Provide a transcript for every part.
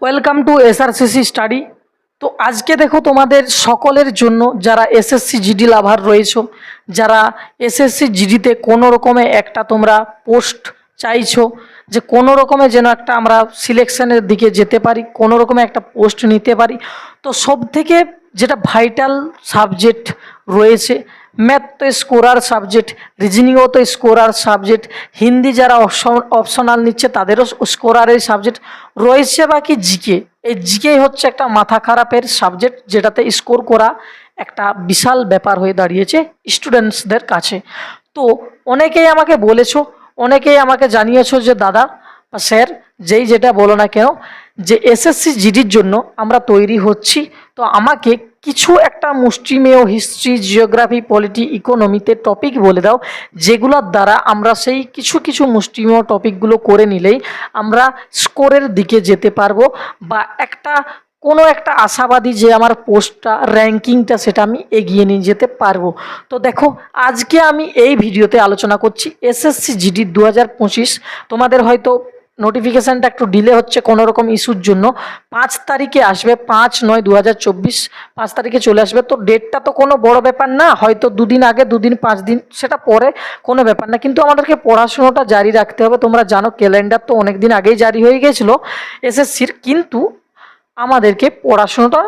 Welcome to SRCC study. তো আজকে দেখো তোমাদের সকলের জন্য যারা এসএসসি জিডি লাভার রয়েছো, যারা এসএসসি জিডিতে কোনো রকমে একটা তোমরা পোস্ট চাইছো, যে কোনো রকমে যেন একটা আমরা সিলেকশনের দিকে যেতে পারি, কোনো রকমে একটা পোস্ট নিতে পারি। তো সব থেকে যেটা ভাইটাল সাবজেক্ট রয়েছে, ম্যাথ তো স্কোরার সাবজেক্ট, রিজনিংও তো স্কোরার সাবজেক্ট, হিন্দি যারা অপশনাল নিচ্ছে তাদেরও স্কোরারের সাবজেক্ট রয়েছে। বাকি জিকে, এই জিকে হচ্ছে একটা মাথা খারাপের সাবজেক্ট, যেটাতে স্কোর করা একটা বিশাল ব্যাপার হয়ে দাঁড়িয়েছে স্টুডেন্টসদের কাছে। তো অনেকেই আমাকে বলেছো, অনেকেই আমাকে জানিয়েছো যে দাদা বা স্যার, যেই যেটা বলো না কেন, যে এসএসসি জিডির জন্য আমরা তৈরি হচ্ছি, তো আমাকে কিছু একটা মুষ্টিমেয় হিস্ট্রি, জিওগ্রাফি, পলিটি, ইকোনমিতে টপিক বলে দাও, যেগুলোর দ্বারা আমরা সেই কিছু কিছু মুষ্টিমেয় টপিকগুলো করে নিলেই আমরা স্কোরের দিকে যেতে পারবো, বা একটা কোনো একটা আশাবাদী যে আমার পোস্টটা, র্যাঙ্কিংটা, সেটা আমি এগিয়ে নিয়ে যেতে পারবো। তো দেখো, আজকে আমি এই ভিডিওতে আলোচনা করছি এসএসসি জিডি 2025। তোমাদের হয়তো নোটিফিকেশানটা একটু ডিলে হচ্ছে কোনো রকম ইস্যুর জন্য। 5 তারিখে আসবে, 5/9/2024, 5 তারিখে চলে আসবে। তো ডেটটা তো কোনো বড় ব্যাপার না, হয়তো দুদিন আগে, দুদিন 5 দিন, সেটা পরে, কোনো ব্যাপার না। কিন্তু আমাদেরকে পড়াশোনাটা জারি রাখতে হবে। তোমরা জানো ক্যালেন্ডার তো অনেক দিন আগেই জারি হয়ে গেছিলো এসএসসির, কিন্তু আমাদেরকে পড়াশোনাটা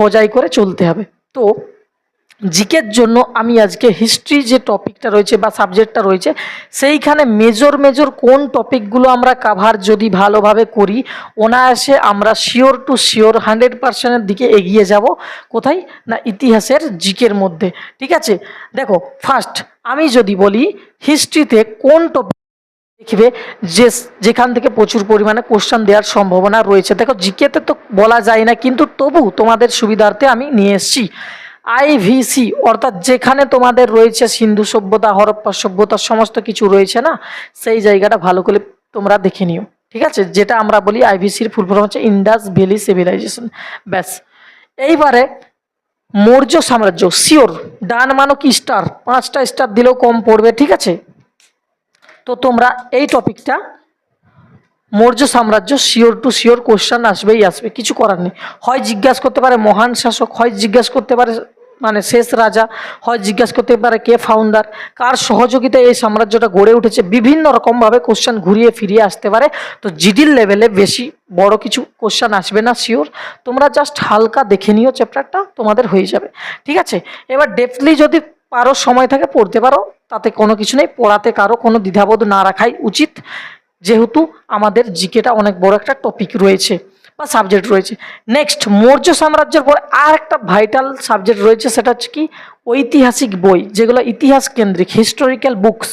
বজায় করে চলতে হবে। তো জিকের জন্য আমি আজকে হিস্ট্রি যে টপিকটা রয়েছে বা সাবজেক্টটা রয়েছে, সেইখানে মেজর কোন টপিকগুলো আমরা কাভার যদি ভালোভাবে করি, অনায়াসে আমরা শিওর টু শিওর 100%-এর দিকে এগিয়ে যাব। কোথায় না, ইতিহাসের জিকের মধ্যে। ঠিক আছে, দেখো ফার্স্ট আমি যদি বলি হিস্ট্রিতে কোন টপিক দেখবে যে যেখান থেকে প্রচুর পরিমাণে কোশ্চেন দেওয়ার সম্ভাবনা রয়েছে। দেখো জিকেতে তো বলা যায় না, কিন্তু তবু তোমাদের সুবিধার্থে আমি নিয়ে এসেছি আইভিসি, অর্থাৎ যেখানে তোমাদের রয়েছে সিন্ধু সভ্যতা, হরপ্পা সভ্যতা, সমস্ত কিছু রয়েছে না, সেই জায়গাটা ভালো করে তোমরা দেখে নিও। ঠিক আছে, যেটা আমরা বলি আইভিসির ফুল ফর্ম হচ্ছে ইন্ডাস ভ্যালি সিভিলাইজেশন। ব্যাস, এইবারে মৌর্য সাম্রাজ্য, শিওর ডান মানো কি স্টার, 5টা স্টার দিলেও কম পড়বে। ঠিক আছে, তো তোমরা এই টপিকটা মৌর্য সাম্রাজ্য শিওর টু শিওর কোশ্চেন আসবেই আসবে, কিছু করার নেই। হয় জিজ্ঞাসা করতে পারে মহান শাসক, হয় জিজ্ঞাসা করতে পারে মানে শেষ রাজা, হয় জিজ্ঞাসা করতে পারে কে ফাউন্ডার, কার সহযোগিতায় এই সাম্রাজ্যটা গড়ে উঠেছে। বিভিন্ন রকমভাবে কোশ্চেন ঘুরিয়ে ফিরিয়ে আসতে পারে। তো জিডির লেভেলে বেশি বড় কিছু কোশ্চেন আসবে না শিওর, তোমরা জাস্ট হালকা দেখে নিও, চ্যাপ্টারটা তোমাদের হয়ে যাবে। ঠিক আছে, এবার ডেপথলি যদি পারো, সময় থাকে পড়তে পারো, তাতে কোনো কিছু নেই। পড়াতে কারো কোনো দ্বিধাবোধ না রাখাই উচিত, যেহেতু আমাদের জিকেটা অনেক বড় একটা টপিক রয়েছে বা সাবজেক্ট রয়েছে। নেক্সট, মৌর্য সাম্রাজ্যের পর আর একটা ভাইটাল সাবজেক্ট রয়েছে, সেটা হচ্ছে কি ঐতিহাসিক বই, যেগুলো ইতিহাস কেন্দ্রিক, হিস্টোরিক্যাল বুকস।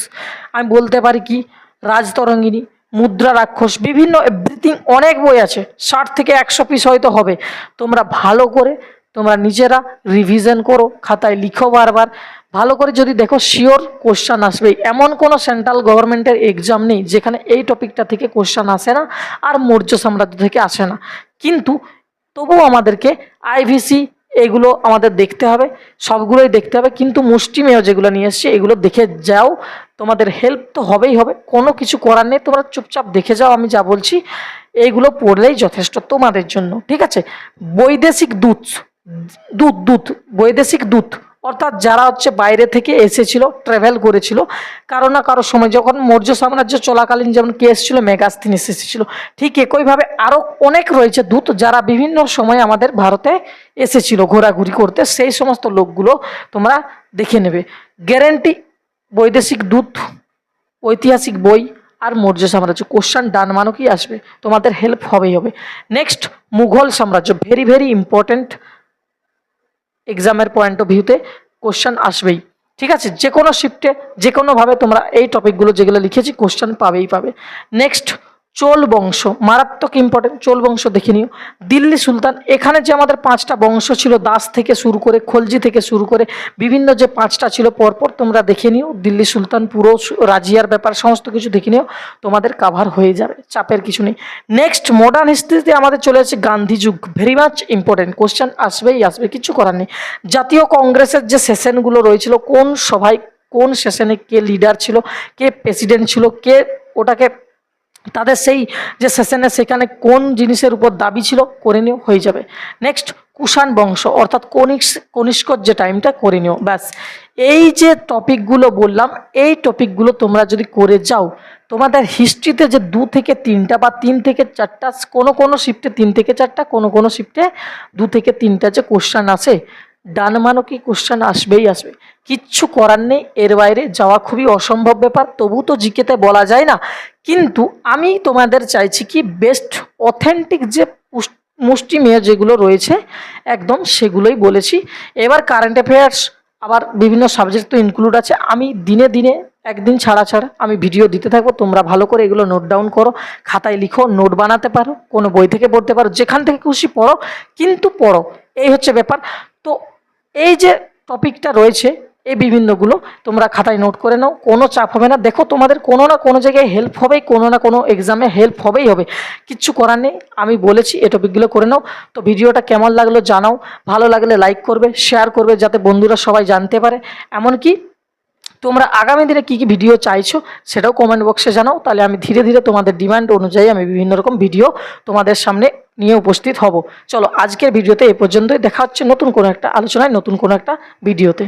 আমি বলতে পারি কি রাজতরঙ্গিনী, মুদ্রা রাক্ষস, বিভিন্ন এভরিথিং, অনেক বই আছে, 60 থেকে 100 পিস হয়তো হবে। তোমরা ভালো করে তোমরা নিজেরা রিভিশন করো, খাতায় লিখো বারবার ভালো করে। যদি দেখো শিওর কোশ্চেন আসবে, এমন কোনো সেন্ট্রাল গভর্নমেন্টের এক্সাম নেই যেখানে এই টপিকটা থেকে কোশ্চেন আসে না, আর মৌর্য সাম্রাজ্য থেকে আসে না। কিন্তু তবুও আমাদেরকে আইভিসি এগুলো আমাদের দেখতে হবে, সবগুলোই দেখতে হবে, কিন্তু মুষ্টিমেয় যেগুলো নিয়ে এসছে এগুলো দেখে যাও, তোমাদের হেল্প তো হবেই হবে, কোনো কিছু করার নেই। তোমরা চুপচাপ দেখে যাও আমি যা বলছি, এইগুলো পড়লেই যথেষ্ট তোমাদের জন্য। ঠিক আছে, বৈদেশিক দূত, বৈদেশিক দূত অর্থাৎ যারা হচ্ছে বাইরে থেকে এসেছিল, ট্রাভেল করেছিল কারো না কারো সময়, যখন মৌর্য সাম্রাজ্য চলাকালীন যেমন কে এসেছিল, মেগাস্তিনিস এসেছিল, ঠিক একইভাবে আরও অনেক রয়েছে দূত যারা বিভিন্ন সময় আমাদের ভারতে এসেছিল ঘোরাঘুরি করতে। সেই সমস্ত লোকগুলো তোমরা দেখে নেবে। গ্যারেন্টি বৈদেশিক দূত, ঐতিহাসিক বই আর মৌর্য সাম্রাজ্য, কোশ্চেন ডান মানো কি আসবে, তোমাদের হেল্প হবেই হবে। নেক্সট, মুঘল সাম্রাজ্য, ভেরি ভেরি ইম্পর্টেন্ট, এক্সামের পয়েন্ট অফ ভিউতে কোশ্চেন আসবেই। ঠিক আছে, যে কোনো শিফটে যে কোনোভাবে তোমরা এই টপিকগুলো যেগুলো লিখেছি কোশ্চেন পাবেই পাবে। নেক্সট, চোল বংশ, মারাত্মক ইম্পর্টেন্ট, চোল বংশ দেখে নিও। দিল্লি সুলতান, এখানে যে আমাদের 5টা বংশ ছিল, দাস থেকে শুরু করে, খলজি থেকে শুরু করে, বিভিন্ন যে 5টা ছিল পরপর তোমরা দেখে নিও। দিল্লি সুলতান, পুরো রাজিয়ার ব্যাপার সমস্ত কিছু দেখে নিও, তোমাদের কাভার হয়ে যাবে, চাপের কিছু নেই। নেক্সট, মডার্ন হিস্ট্রিতে আমাদের চলে আসছে গান্ধী যুগ, ভেরি মাচ ইম্পর্টেন্ট, কোশ্চেন আসবেই আসবে, কিছু করার নেই। জাতীয় কংগ্রেসের যে সেশনগুলো রয়েছিল, কোন সভায় কোন সেশনে কে লিডার ছিল, কে প্রেসিডেন্ট ছিল, কে ওটাকে তাদের সেই যে সেশনে সেখানে কোন জিনিসের উপর দাবি ছিল করে নিও, হয়ে যাবে। নেক্সট কুষাণ বংশ অর্থাৎ কনিষ্কর যে টাইমটা করে নিও, ব্যাস। এই যে টপিকগুলো বললাম, এই টপিকগুলো তোমরা যদি করে যাও, তোমাদের হিস্ট্রিতে যে 2 থেকে 3টা বা 3 থেকে 4টা, কোনো শিফটে 3 থেকে 4টা, কোনো শিফটে 2 থেকে 3টা যে কোশ্চেন আসে, ডান মানো কি কোশ্চেন আসবেই আসবে, কিচ্ছু করার নেই। এর বাইরে যাওয়া খুবই অসম্ভব ব্যাপার। তবু তো জিকেতে বলা যায় না, কিন্তু আমি তোমাদের চাইছি কি বেস্ট অথেন্টিক যে মুষ্টিমেয় যেগুলো রয়েছে একদম সেগুলোই বলেছি। এবার কারেন্ট অ্যাফেয়ার্স আবার বিভিন্ন সাবজেক্ট তো ইনক্লুড আছে। আমি দিনে দিনে একদিন ছাড়া আমি ভিডিও দিতে থাকবো। তোমরা ভালো করে এগুলো নোট ডাউন করো, খাতায় লিখো, নোট বানাতে পারো, কোনো বই থেকে পড়তে পারো, যেখান থেকে খুশি পড়ো, কিন্তু পড়ো, এই হচ্ছে ব্যাপার। তো এই যে টপিকটা রয়েছে, এই বিভিন্নগুলো তোমরা খাতায় নোট করে নাও, কোনো চাপ হবে না। দেখো তোমাদের কোনো না কোনো জায়গায় হেল্প হবেই, কোনো না কোনো এক্সামে হেল্প হবেই হবে, কিচ্ছু করার নেই। আমি বলেছি এই টপিকগুলো করে নাও। তো ভিডিওটা কেমন লাগলো জানাও, ভালো লাগলে লাইক করবে, শেয়ার করবে, যাতে বন্ধুরা সবাই জানতে পারে। এমনকি তোমরা আগামী দিনে কী কী ভিডিও চাইছো সেটাও কমেন্ট বক্সে জানাও, তাহলে আমি ধীরে ধীরে তোমাদের ডিমান্ড অনুযায়ী আমি বিভিন্ন রকম ভিডিও তোমাদের সামনে নিয়ে উপস্থিত হব। চলো আজকের ভিডিওতে এ পর্যন্তই, দেখা হচ্ছে নতুন কোনো একটা আলোচনায়, নতুন কোনো একটা ভিডিওতে।